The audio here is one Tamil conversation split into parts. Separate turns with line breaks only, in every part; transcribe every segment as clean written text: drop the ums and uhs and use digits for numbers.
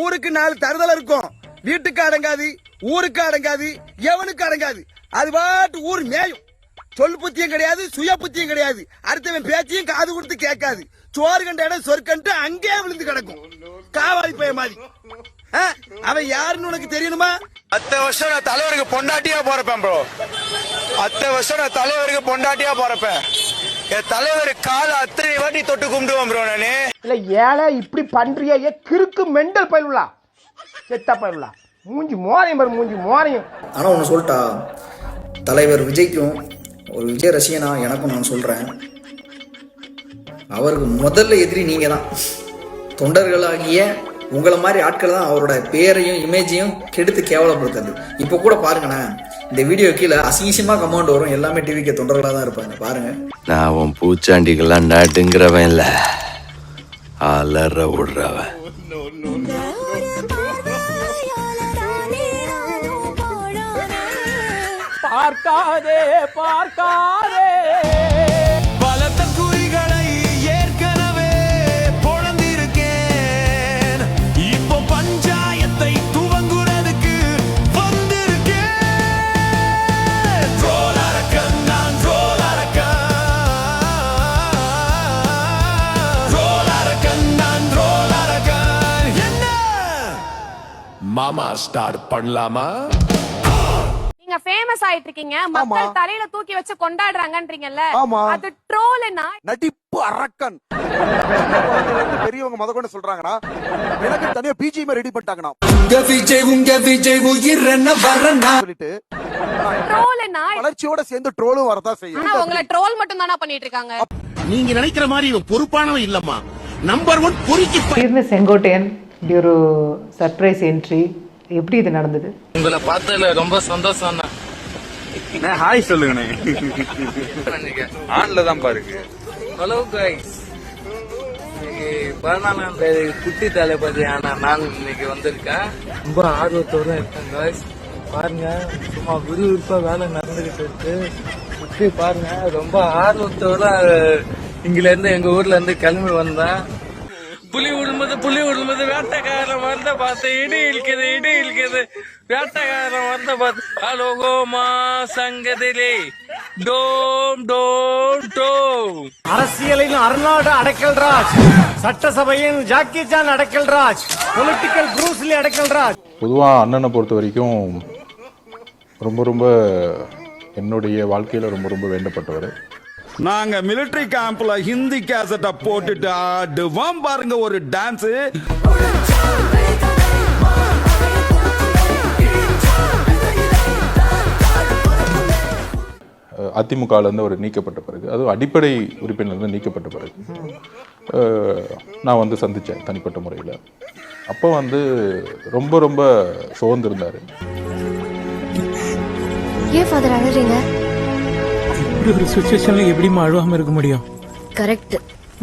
ஊருக்கு 4 தருதல இருக்கும். வீட்டுக்கு அடங்காது, ஊருக்கு அடங்காது, எவனுக்கு அடங்காது. அது பாட்டு ஊர் மேயும். சொல் புத்தியும் கிடையாது, சுய புத்தியும் கிடையாது. அடுத்தவன் பேச்சையும் காது கொடுத்து கேட்காது. சோறு கண்ட இடம் சொற்கண்டு அங்கே விழுந்து கிடக்கும். காவாலி பைய மாதிரி. அவன் யாருன்னு உனக்கு தெரியணுமா?
10 வருஷம் நான் தலைவருக்கு பொண்டாட்டியா போறப்பேன் ப்ரோ. 10 வருஷம் நான் தலைவருக்கு பொண்டாட்டியா போறப்பேன். என் தலைவர் கால அத்தனை வாட்டி தொட்டு கும்பிடுவோம் ப்ரோ நானு.
இல்ல ஏழை இப்படி பண்றியா? கிறுக்கு மெண்டல் பயிலுலா, செத்தா பயிலுலா, மூஞ்சி மோரையும் பாரு, மூஞ்சி மோரையும்.
ஆனா ஒன்னு சொல்லிட்டா, தலைவர் விஜய்க்கும் ஒரு விஜய் ரசிகனா எனக்கும் நான் சொல்றேன், அவருக்கு முதல்ல எதிரி நீங்க தான். தொண்டர்களாகிய உங்களை மாதிரி ஆட்கள் தான் அவரோட பேரையும் இமேஜையும் கெடுத்து கேவலப்படுத்துது. இப்போ கூட பாருங்கண்ணே, இந்த வீடியோ கீழே அசிங்கமா கமெண்ட் வரும். எல்லாமே டிவிக்கு தொண்டர்களா தான் இருப்பாங்க. பாருங்க,
நான் உன் பூச்சாண்டிகள்லாம் நடுங்கிறவன் இல்ல, அலற விடுறவன்.
பார்க்காதே பார்க்காதே,
பலத்த குறிகளை ஏற்கனவே பொழந்திருக்கேன். இப்போ பஞ்சாயத்தை துவங்குறதுக்கு வந்திருக்கேன். ட்ரோலரக்கன் நான், ட்ரோலரக்கன். ட்ரோலரக்கன் நான், ட்ரோலரக்கன். என்ன மாமா ஸ்டார்ட் பண்ணலாமா?
நீங்க ஃபேமஸ் ஆயிட்டு இருக்கீங்க, மக்கள் தலையில தூக்கி வச்சு கொண்டாடுறாங்கன்றீங்கல்ல, அது ட்ரோல்னா?
நடிப்பு அரக்கன் பெரியவங்க முத கொண்டு சொல்றாங்கனா, எனக்கு தனியா பிஜிஎம் ரெடி பண்ணிட்டாங்கனா, உங்க விஜய் உயிர் என்ன வரனா சொல்லிட்டு
ட்ரோல்னா
வளர்ச்சியோட சேர்ந்து ட்ரோலும் வரதா செய்யும்.
ஆனா உங்களை ட்ரோல் மட்டும் தான பண்ணிட்டு இருக்காங்க.
நீங்க நினைக்கிற மாதிரி இவன் பொறுப்பானவன் இல்லம்மா, நம்பர் 1 பொறுக்கி.
செங்கோட்டையன் ஒரு சர்ப்ரைஸ் என்ட்ரி, எப்படி இது நடந்தது?
உங்களை பார்த்ததுல ரொம்ப சந்தோஷம்.
ஹாய் சொல்லுங்க. ஆன்ல தான் பாருங்க.
ஹலோ கைஸ், இன்னைக்கு 14ஆம் தேதி குட்டி தளபதி ஆனா நான் இன்னைக்கு வந்திருக்கேன். ரொம்ப ஆர்வத்தோட இருக்கேன் கைஸ். பாருங்க, சும்மா விறுவிறுப்பா வேலை நடந்துகிட்டு இருக்கு. குட்டி பாருங்க, ரொம்ப ஆர்வத்தோட இங்கில இருந்து எங்க ஊர்ல இருந்து கிளம்பி வந்தேன். புலி விடும்போது வேட்டைக்காரன் வந்த பார்த்து இடி இழுக்குது வேட்டைக்காரன் வந்த பார்த்து அலோகோமா சங்கதிலே டோம் டோம் டோம்.
அரசியலின் அர்னால்டு அடக்கல்ராஜ், சட்டசபையின் Jackie Chan Adakkalraj, political Bruce Lee Adakkalraj.
பொதுவா அண்ணனை பொறுத்த வரைக்கும் ரொம்ப என்னுடைய வாழ்க்கையில ரொம்ப வேண்டப்பட்டவர்.
நாங்க மிலிட்டரி கேம்ப்ல ஹிந்தி கேசட்ட போட்டுட்டு ஆடுவோம் பாருங்க ஒரு டான்ஸ்.
அதிமுகல இருந்து அவர் நீக்கப்பட்ட பிறகு, அது அடிப்படை உறுப்பினர் நீக்கப்பட்ட பிறகு நான் வந்து சந்திச்சேன் தனிப்பட்ட முறையில். அப்போ வந்து ரொம்ப சோர்ந்திருந்தாரு.
ஏன் ஃபாதர் அழறீங்க?
இப்படி ஒரு சிச்சுவேஷன்ல எப்படிமா அழுவாம இருக்க முடியும்?
கரெக்ட்.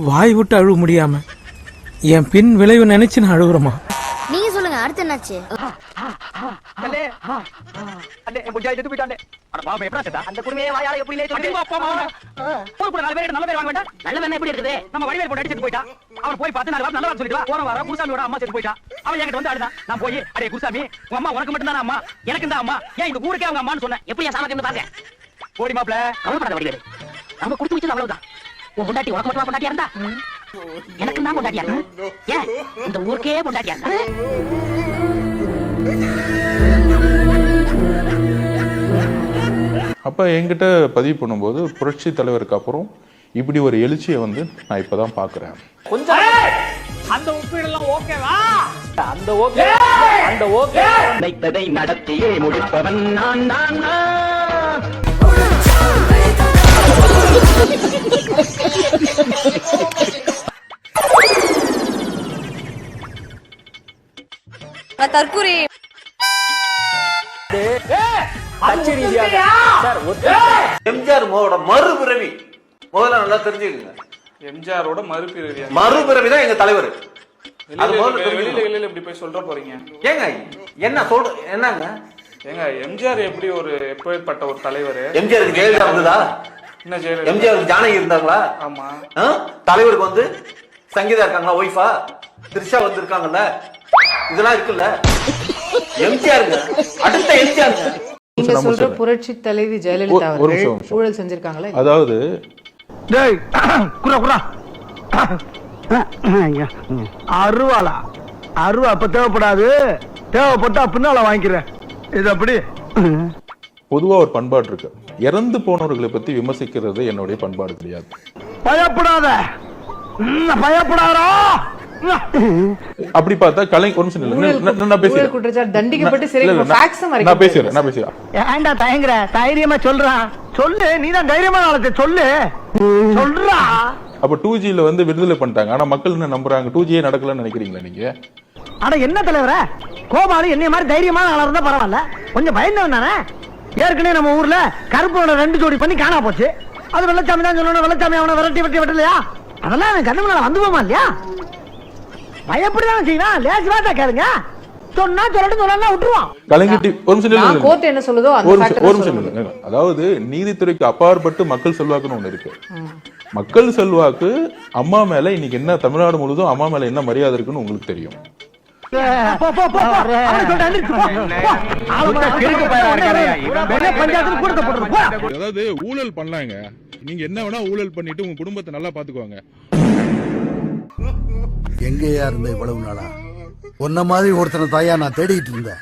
வாய் விட்டு அழுவ முடியாம என் பின் விளைவு நினைச்சு நான் அழுகுறமா.
நீங்க சொல்லுங்க, அடுத்து என்னாச்சு?
போடி மாப்ள, கவலைப்படாத வடிவேலு. நம்ம கொடுத்து வச்சது அவ்வளவுதான். உன் பொண்டாட்டி உனக்கு மட்டுமா பொண்டாட்டியா இருந்தா? எனக்கு தான் பொண்டாட்டியா இருந்தா? ஏன் இந்த ஊருக்கே பொண்டாட்டியா இருந்தா?
அப்ப என்கிட்ட பதிவு பண்ணும்போது புரட்சி தலைவருக்கு அப்புறம் இப்படி ஒரு எழுச்சியை வந்து நான் இப்பதான் பாக்குறேன்.
கொஞ்சம் அந்த ஒப்பீடெல்லாம் ஓகேவா? அந்த ஓகே வைத்ததை நடத்தியே முடிப்பவன் நான்.
தற்கூரி
எம்ஜிஆர் மறுபிறவி முதல்ல நல்லா தெரிஞ்சுக்கங்க.
எம்ஜிஆரோட மறுபிறவி
தான் எங்க தலைவர்.
வெளியில இப்படி போய் சொல்ற போறீங்க
ஏங்க? என்ன சொல்ற என்னங்க?
ஏங்க எம்ஜிஆர் எப்படி ஒரு எப்பேற்பட்ட ஒரு தலைவர்?
எம்ஜிஆருக்கு ஜெயலலிதா வந்ததா?
என்ன ஜெயலலிதா?
எம்ஜிஆருக்கு ஜானகி இருந்தாங்களா?
ஆமா.
தலைவருக்கு வந்து சங்கீதா இருக்காங்களா ஒய்ஃபா? திரிஷா வந்து இருக்காங்கல்ல?
இதெல்லாம் இருக்குல்ல எம்ஜிஆருங்க அடுத்த எம்ஜிஆருங்க.
நீங்க சொல்ற புரட்சி தலைவி ஜெயலலிதா அவர்கள் ஊழல் செஞ்சிருக்காங்களா?
அதாவது
அருவாளா அருவா அப்ப தேவைப்படாது, தேவைப்பட்டா பின்னால வாங்கிக்கிறேன். இது அப்படி
பொதுவா ஒரு பண்பாடு இருக்கு. இறந்து போனவர்களை பத்தி விமர்சிக்கிறது என்னுடைய பண்பாடு கிடையாது.
பயப்படாத பயப்படாரோ.
அப்படி பார்த்தா கலை ஒரு நிமிஷம் நான் பேசுறேன்.
தண்டிக்கப்பட்டு சரி
நான் பேசுறேன்.
ஏன்டா தயங்குற? தைரியமா சொல்றான், சொல்லு. நீதான் தைரியமா நாளத்தை சொல்லு சொல்றா.
அப்ப 2Gல வந்து விடுதலை பண்ணிட்டாங்க. ஆனா மக்கள் என்ன நம்புறாங்க? 2G நடக்கலன்னு நினைக்கிறீங்களா நீங்க?
ஆனா என்ன தலைவர கோபாலு என்னைய மாதிரி தைரியமான ஆளா இருந்தா பரவாயில்ல, கொஞ்சம் பயந்தவன் தானே. ஏற்கனவே நம்ம ஊர்ல கருப்போட 2 ஜோடி பண்ணி காணா போச்சு. அது வெள்ளச்சாமி தான் சொல்லணும். வெள்ளச்சாமி அவனை விரட்டி வெட்டலையா? அதெல்லாம் அவன் கண்ணு முன்னால வந்து போமா இல்லையா? பயப்படிதான் செய்வான். லேசு வார்த்தை கேளுங்க, சொன்னா சொல்லட்டும், சொல்லலாம் விட்டுருவான்.
கலைஞர் ஒரு நிமிஷம்
கோர்ட் என்ன சொல்லுதோ அந்த
ஒரு நிமிஷம். அதாவது நீதித்துறைக்கு அப்பாற்பட்டு மக்கள் செல்வாக்குன்னு ஒண்ணு இருக்கு. மக்கள் செல்வாக்கு அம்மா மேல இன்னைக்கு என்ன தமிழ்நாடு முழுதும் அம்மா மேல என்ன மரியாதை இருக்குன்னு உங்களுக்கு தெரியும்.
அதாவது ஊழல் பண்ணலாங்க, நீங்க என்ன வேணா ஊழல் பண்ணிட்டு உங்க குடும்பத்தை நல்லா பாத்துக்குவாங்க.
எங்கேயா இருந்த இவ்வளவு நாளா? உன்ன மாதிரி ஒருத்தனை தாயா நான் தேடிட்டு இருந்தேன்.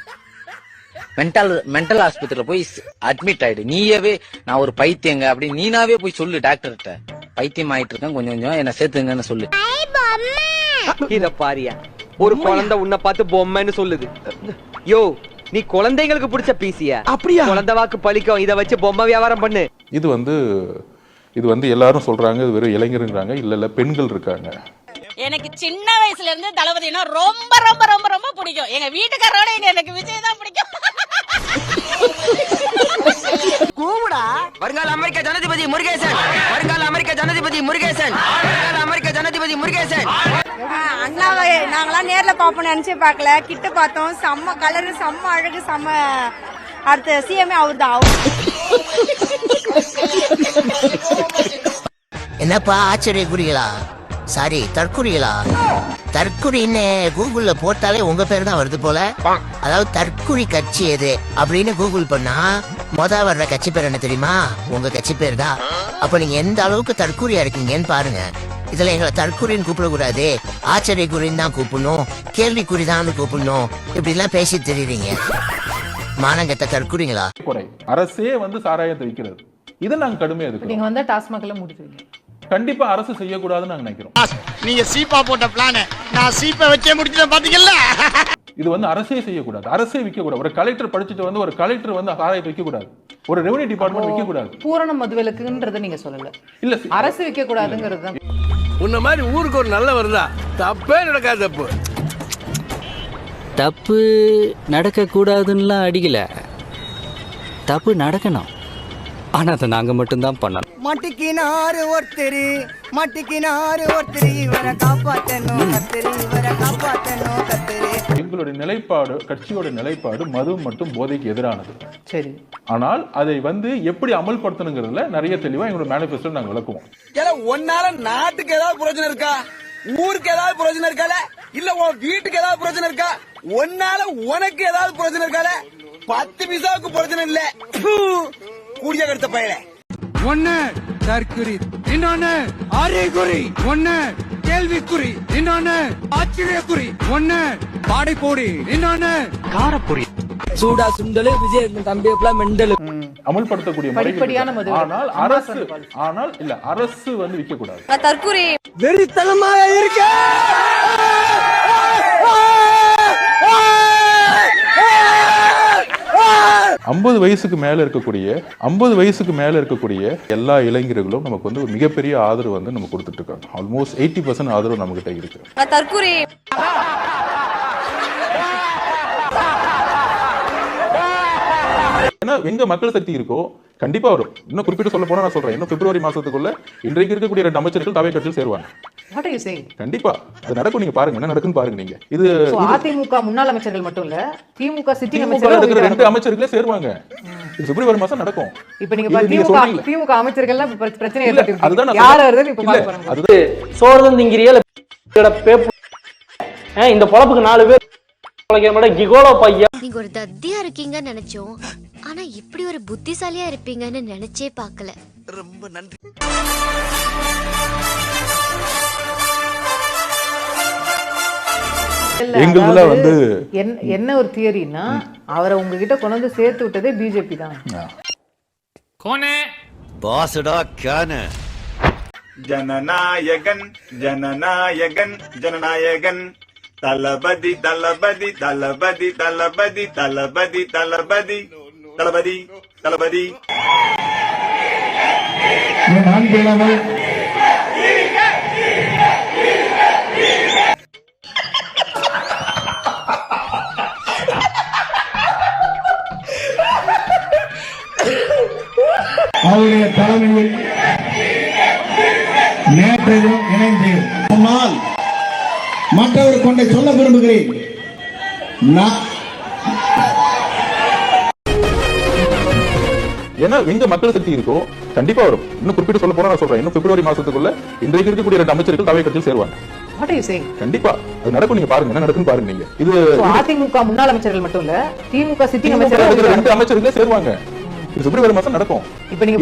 மென்டல் ஆஸ்பத்திரியில போய் அட்மிட் ஆயிடு. நீயவே நான் ஒரு பைத்தியங்க அப்படி நீனாவே போய் சொல்லு டாக்டர்கிட்ட. பைத்தியம் ஆயிட்டு இருக்கேன், கொஞ்சம் கொஞ்சம் என்ன சேர்த்துங்கன்னு சொல்லு.
இத பாரியா, ஒரு குழந்தை உன்னை பார்த்து பொம்மைன்னு சொல்லுது. யோ, நீ குழந்தைங்களுக்கு பிடிச்ச பீசியா? அப்படியா? குழந்தை வாக்கு பழிக்கும், இத வச்சு பொம்மை வியாபாரம் பண்ணு.
இது வந்து எல்லாரும் சொல்றாங்க இது வெறும் இளைஞருங்கிறாங்க. இல்ல பெண்கள் இருக்காங்க.
எனக்கு சின்ன வயசுல இருந்து தளபதினா ரொம்ப ரொம்ப ரொம்ப ரொம்ப பிடிக்கும். எங்க வீட்டுக்காரோட எனக்கு விஜய் தான் பிடிக்கும்.
கூவுடா. வருங்கால அமெரிக்க ஜனாதிபதி முருகேசன், வருங்கால அமெரிக்க ஜனாதிபதி முருகேசன், வருங்கால அமெரிக்க ஜனாதிபதி முருகேசன்.
அண்ணாவை நாங்களாம் நேர்ல பாப்போம்னு நினைச்சே பார்க்கல, கிட்ட பார்த்தோம். செம்ம கலரு, செம்ம அழகு, செம்ம. அடுத்த சிஎம்ஏ அவர் தான்.
என்னப்பா ஆச்சரியக்குறிகளா? சாரி, தற்குறிகளா? தற்குறின்னு கூகுள்ல போட்டாலே உங்க பேர் தான் வருது போல. அதாவது தற்குறி கட்சி எது அப்படின்னு கூகுள் பண்ணா வர்ற கட்சி பேர் என்ன தெரியுமா? உங்க கட்சி பேர் தான். அப்ப நீங்க எந்த அளவுக்கு தற்குறியா இருக்கீங்கன்னு பாருங்க. இதுல எங்களை தற்குறின்னு கூப்பிடக்கூடாது, ஆச்சரியக்குறின்னு தான் கூப்பிடணும், கேள்விக்குறிதான் கூப்பிடணும், இப்படி எல்லாம் பேசி தெரியுறீங்க. மானங்கட்ட தற்குறிங்களா?
அரசே வந்து சாராயத்தை விற்கிறது, இதை நாங்க கடுமையா எதிர்க்கிறோம்.
நீங்க வந்து டாஸ்மாக்ல முடிச்சுவீங்க.
கண்டிப்பா அரசு செய்யக்கூடாதுன்னு நாங்க நினைக்கிறோம்.
நீங்க சீப்பா போட்ட பிளான நான் சீப்பா வச்சே முடிச்சிட்டேன் பாத்தீங்களா?
இது வந்து அரசே செய்யக்கூடாது, அரசே விற்க கூடாது. ஒரு கலெக்டர் படிச்சுட்டு வந்து ஒரு கலெக்டர் வந்து சாராயத்தை விற்க கூடாது, ஒரு ரெவென்யூ டிபார்ட்மெண்ட் விற்க கூடாது.
பூரண மதுவிலக்குன்றத நீங்க சொல்லல,
இல்ல
அரசு விற்க கூடாதுங்கிறது தான்.
உன்ன மாதிரி ஊருக்கு ஒரு நல்ல வருதா தப்பே நடக்காது.
தப்பு நடக்க கூடாதுன்னுலாம் அடிக்கல, தப்பு நடக்கணும். ஆனா அதை நாங்க மட்டும்தான் பண்ணணும்.
மட்டிக்கினாரு ஒருத்தரு, மட்டிக்கினாரு ஒருத்தரு, இவரை காப்பாத்தணும் கத்தரு, இவரை காப்பாத்தணும் கத்தரு.
எங்களுடைய நிலைப்பாடு, கட்சியோட நிலைப்பாடு மது மற்றும் போதைக்கு எதிரானது.
சரி,
ஆனால் அதை வந்து எப்படி அமல்படுத்தணுங்கிறதுல நிறைய தெளிவா எங்களோட மேனிஃபெஸ்டோ நாங்க விளக்குவோம்.
ஒன்னால நாட்டுக்கு ஏதாவது பிரச்சனை இருக்கா? ஊருக்கு ஏதாவது பிரச்சனை இருக்கால? இல்ல உன் வீட்டுக்கு ஏதாவது பிரச்சனை இருக்கா? ஒன்னால உனக்கு ஏதாவது பிரச்சனை இருக்கால? 10 பைசாவுக்கு பிரச்சனை இல்ல. கூடிய கடுத்த பையல.
ஒன்னு தற்குறி, இன்னொன்னு அறிகுறி, ஒன்னு கேள்விக்குறி, இன்னொன்னு ஆச்சரியக்குறி, ஒன்னு பாடை போடி, இன்னொன்னு காரப்பொடி.
சூடா சுண்டலு விஜய் தம்பி மெண்டல்
அமல்படுத்தக்கூடிய
படிப்படியான மது.
ஆனால் இல்ல அரசு வந்து விற்க கூடாது.
தற்குறி
வெறித்தனமா இருக்க.
50 வயசுக்கு மேல இருக்கக்கூடிய எல்லா இளைஞர்களும் நமக்கு வந்து ஒரு மிகப்பெரிய ஆதரவு வந்து நம்ம கொடுத்துட்டு இருக்காங்க. ஆல்மோஸ்ட் 80% ஆதரவு நம்ம கிட்ட இருக்கு.
தற்குறி
ஏன்னா எங்க மக்கள் சக்தி இருக்கோ கண்டிப்பா வரும். இன்னும் குறிப்பிட்டு சொல்ல போனா நான் சொல்றேன், இன்னும் பிப்ரவரி மாசத்துக்குள்ள இன்றைக்கு இருக்கக்கூடிய 2 அமைச்சர்கள் தாவே கட்சியில் சேருவாங்க. கண்டிப்பா அது நடக்கும். நீங்க பாருங்க என்ன நடக்குன்னு பாருங்க. நீங்க இது
அதிமுக முன்னாள் அமைச்சர்கள் மட்டும் இல்ல, திமுக சிட்டிங்
அமைச்சர்கள் இருக்கிற 2 அமைச்சர்களே சேருவாங்க. இது பிப்ரவரி மாசம் நடக்கும்.
இப்போ நீங்க திமுக அமைச்சர்கள்லாம் பிரச்சனை ஏற்பட்டு அதுதான் யார் வருதுன்னு இப்ப பாக்க போறோம்.
அது சோறுதான் திங்கிரியல இந்த பொழப்புக்கு 4 பேர்
நீங்க ஒரு தத்தியா இருக்கீங்கன்னு நினைச்சோம், ஆனா இப்படி ஒரு புத்திசாலியா இருப்பீங்கன்னு நினைச்சே பார்க்கல.
ரொம்ப நன்றி.
எங்களுதுல வந்து
என்ன ஒரு தியரினா, அவரை உங்ககிட்ட கொண்டு வந்து சேர்த்து விட்டதே பிஜேபி தான்.
பாசுடா கான
ஜனநாயகன் ஜனநாயகன் ஜனநாயகன் தளபதி தளபதி தளபதி தளபதி தளபதி தளபதி தளபதி தளபதி
அவருடைய தலைமையில் நேற்றையும் இணைந்து சொன்னால் மற்றவர் கொண்டை சொல்ல விரும்புகிறேன்.
ஏன்னா எங்க மக்கள் சக்தி இருக்கோ கண்டிப்பா வரும். இன்னும் குறிப்பிட்டு சொல்ல போனா நான் சொல்றேன், இன்னும் பிப்ரவரி மாசத்துக்குள்ள இன்றைக்கு இருக்கக்கூடிய 2 அமைச்சர்கள் தாவே கட்சியில் சேருவாங்க.
What are you saying?
கண்டிப்பா அது நடக்கும். நீங்க பாருங்க என்ன நடக்குன்னு பாருங்க. நீங்க இது
அதிமுக முன்னாள் அமைச்சர்கள் மட்டும் இல்ல, திமுக சிட்டிங் அமைச்சர்கள்
2 அமைச்சர்களே சேருவாங்க. இது பிப்ரவரி மாசம் நடக்கும்.
இப்ப நீங்க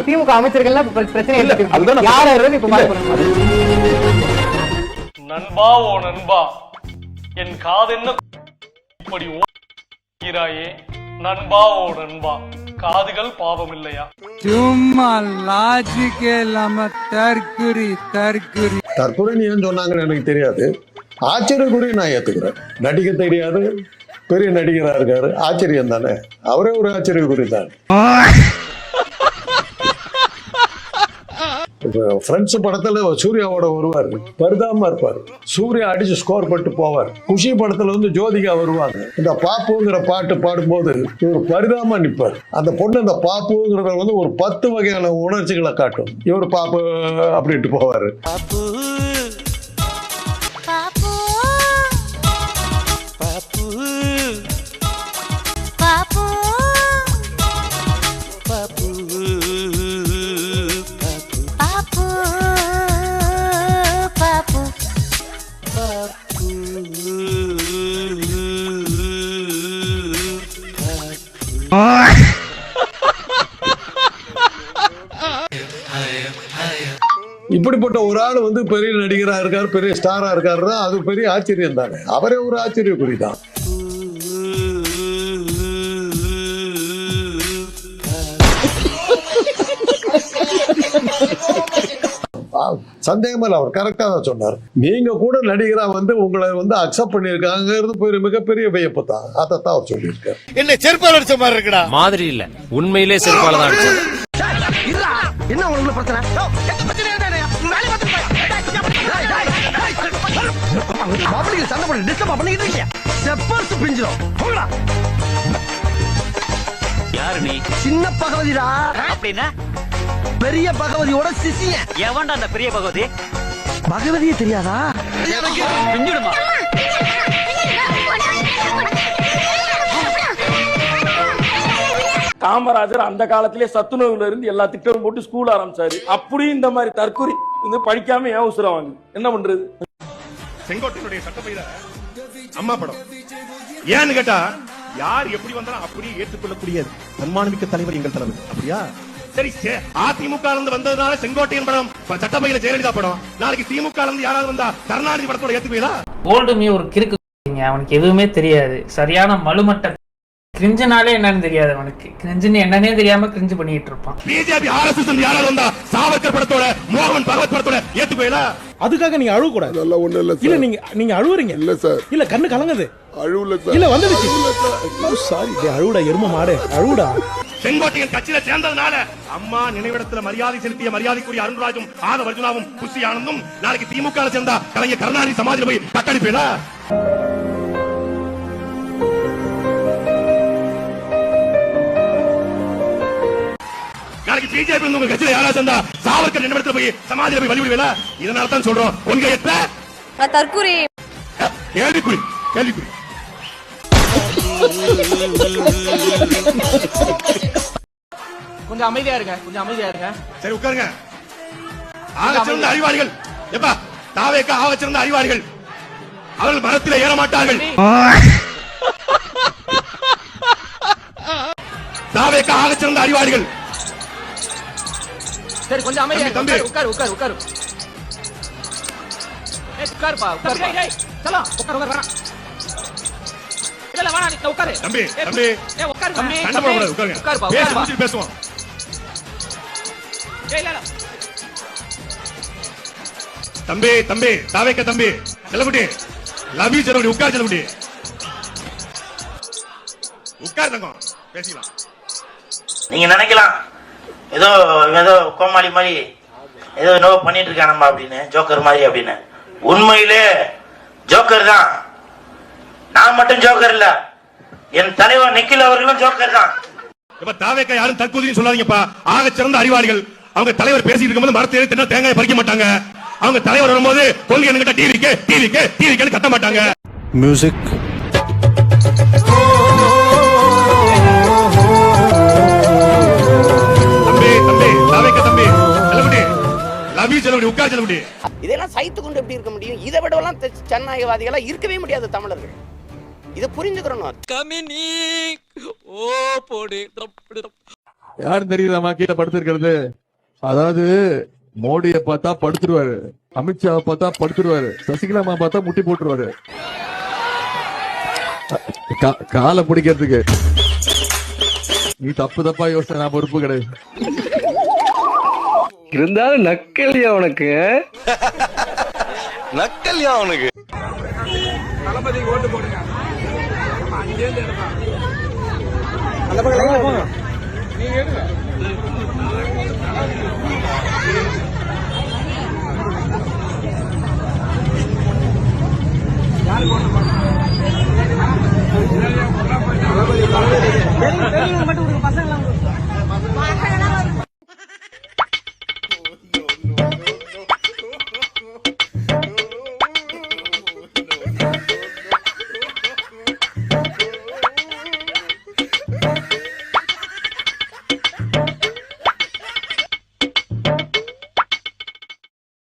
திமுக அமைச்சர்கள்லாம் பிரச்சனை இல்ல.
அதுதான்
யாராவது இப்ப பாருங்க.
நண்பா ஓ நண்பா, என் காதென்ன இப்படி ஓராயே, நண்பா ஓ நண்பா, காதுகள் பாவம் இல்லையா?
சும்மா லாஜிக்கே இல்லாம தற்குறி தற்குறி
தற்கொலை ஏன் சொன்னாங்கன்னு எனக்கு தெரியாது. ஆச்சரியக்குறி நான் ஏத்துக்கிறேன். நடிக்க தெரியாது, பெரிய நடிகரா இருக்காரு, ஆச்சரியம் தானே. அவரே ஒரு ஆச்சரியக்குறி தான். ஃப்ரெண்ட்ஸ் படத்துல சூர்யாவோட வருவார், பரிதாபமா இருப்பார். சூர்யா அடிச்சு ஸ்கோர் பண்ணிட்டு போவார். குஷி படத்துல வந்து ஜோதிகா வருவாங்க. இந்த பாப்புங்கிற பாட்டு பாடும்போது இவர் பரிதாபமா நிற்பார். அந்த பொண்ணு அந்த பாப்புங்கிறத வந்து ஒரு 10 வகையான உணர்ச்சிகளை காட்டும். இவர் பாப்பு அப்படின்ட்டு போவாரு. இப்படிப்பட்ட ஒரு ஆள் வந்து பெரிய நடிகரா இருக்காரு, பெரிய ஸ்டாரா இருக்காருன்னா அது பெரிய ஆச்சரியம் தானே. அவரே ஒரு ஆச்சரியக்குறி தான். சந்தேகமே அவர் கரெக்டா தான் சொன்னார். நீங்க கூட நடிகரா வந்து உங்களை வந்து அக்செப்ட் பண்ணிருக்காங்கிறது மிகப்பெரிய வியப்பு தான். அதைத்தான் அவர் சொல்லியிருக்காரு. என்ன செருப்பால் அடிச்ச மாதிரி இருக்குடா.
மாதிரி இல்ல, உண்மையிலே செருப்பால தான் அடிச்சது.
என்ன உங்களுக்கு பிரச்சனை? சண்டை பண்ணி டிஸ்டர்ப் பண்ணிக்கிட்டு இருக்கீங்க. செப்பர்ஸ் பிஞ்சிரும். போங்கடா.
யாரு நீ?
சின்ன பகவதிடா.
அப்படின்னா
பெரிய பகவதியோட சிசிய.
எவன்டா அந்த பெரிய பகவதி?
பகவதியே தெரியாதா?
பிஞ்சிடுமா?
காமராஜர் அந்த காலத்திலே சத்துணவுல இருந்து எல்லா திட்டமும் போட்டு ஸ்கூல் ஆரம்பிச்சாரு. அப்படியும் இந்த மாதிரி தற்கொலை வந்து படிக்காம ஏன் உசுரம் வாங்க? என்ன பண்றது?
செங்கோட்டையினுடைய சட்டப்பையில அம்மா படம் ஏன்னு கேட்டா, யார் எப்படி வந்தாலும் அப்படியே ஏற்றுக்கொள்ளக்கூடிய தன்மானமிக்க தலைவர் எங்கள் தலைவர். அப்படியா? சரி, அதிமுக வந்ததுனால செங்கோட்டையன் படம் சட்டப்பையில ஜெயலலிதா படம், நாளைக்கு திமுக யாராவது வந்தா கருணாநிதி படத்தோட ஏத்துக்குவீங்களா?
ஓல்டுமே ஒரு கிறுக்கு, அவனுக்கு எதுவுமே தெரியாது. சரியான மலுமட்ட கிரிஞ்சுனாலே என்னன்னு தெரியாது அவனுக்கு. கிரிஞ்சுன்னு என்னன்னே தெரியாம கிரிஞ்சு பண்ணிட்டு இருப்பான்.
பிஜேபி ஆர்எஸ்எஸ் யாராவது வந்தா சாவர்கர் படத்தோட, மோகன் பகவத் படத்தோட ஏத்துக்குவீங்களா?
அதுக்காக நீங்க அழுவ கூடாது. அதெல்லாம் ஒண்ணு இல்ல சார். இல்ல நீங்க அழுவுறீங்க. இல்ல சார். இல்ல கண்ணு கலங்குது. அழுவல சார். இல்ல வந்துடுச்சு. சாரி, அழுவுடா எரும மாடு, அழுவுடா.
செங்கோட்டையன் கட்சியில சேர்ந்ததுனால அம்மா நினைவிடத்துல மரியாதை செலுத்திய மரியாதைக்குரிய அருண்ராஜும் ஆதவர்ஜுனாவும் புஷி ஆனந்தும் நாளைக்கு திமுக சேர்ந்தா கலைஞர் கருணாநிதி சமாதியில போய் கட்டடிப்பீங்களா? நாளைக்கு பிஜேபி உங்க கட்சியில யாராவது சேர்ந்தா சாவர்கர் நினைவிடத்துல போய் சமாதியில போய் வழிவிடுவீங்களா? இதனால தான் சொல்றோம், உங்க எத்த
தற்குறி
கேள்விக்குறி கேள்விக்குறி.
கொஞ்சம் அமைதியா இருங்க, கொஞ்சம் அமைதியா இருங்க.
சரி, உட்காருங்க. ஆக சிறந்த அறிவாளிகள் எப்பா தாவேக்கா, ஆக சிறந்த அறிவாளிகள்
அவர்கள் மரத்தில் ஏற மாட்டார்கள். தாவேக்கா ஆகச் சிறந்த அறிவாளிகள்.
சரி கொஞ்சம் அமைதியா
தம்பி,
உட்காரு உட்காரு உட்காரு உட்காருப்பா உட்காரு சலோ உட்காரு உட்காரு வேணாம் இல்ல வேணாம் நீ உட்காரு
தம்பி தம்பி
உட்காரு தம்பி
சண்டை போடக்கூடாது, உட்காருங்க.
உட்காருப்பா
பேசி
உட்காருப்பா
முடிச்சிட்டு பேசுவோம்.
இல்ல
தம்பி தம்பி தாவேக்கா தம்பி செல்லகுட்டி லவ் யூ செல்லகுட்டி. உட்கார் செல்லகுட்டி, உட்கார் தங்கம், பேசிக்கலாம்.
நீங்க நினைக்கலாம் ஏதோ ஏதோ கோமாளி மாதிரி ஏதோ என்னவோ பண்ணிட்டு இருக்கான் நம்ம அப்படின்னு, ஜோக்கர் மாதிரி அப்படின்னு. உண்மையிலே ஜோக்கர் தான். நான் மட்டும் ஜோக்கர் இல்ல, என் தலைவர் நிக்கில் அவர்களும் ஜோக்கர் தான்.
தாவேக்கா யாரும் தற்கொலை சொல்லாதீங்கப்பா. ஆக சிறந்த அறிவாளிகள். அவங்க தலைவர் பேசிட்டு இருக்கும்போது மரத்தில் தின்ன தேங்காய் பறிக்க மாட்டாங்க. அவங்க தலைவர் வரும்போது கொள்கை என்கிட்ட டிவிக்கு கத்த மாட்டாங்க.
மியூசிக்
உட்கார் செல்லகுட்டி.
இதெல்லாம் சைத்து கொண்டு எப்படி இருக்க முடியும்? இதை விடலாம் ஜனநாயகவாதிகளா இருக்கவே முடியாது தமிழர்கள். இதை புரிஞ்சுக்கிறோம்.
யாரும் தெரியுதாமா கீழே படுத்திருக்கிறது? அதாவது மோடியை பார்த்தா படுத்துருவாரு, அமித்ஷாவை பார்த்தா படுத்துருவாரு, சசிகலாமா பார்த்தா முட்டி போட்டுருவாரு காலை பிடிக்கிறதுக்கு. நீ தப்பா யோசனை, நான் பொறுப்பு கிடையாது.
இருந்தாலும் நக்கல்யா உனக்கு
நக்கல்யா அவனுக்கு.
தளபதிக்கு ஓட்டு போடுங்க. நீங்க எடுங்க. யாரு போட்டு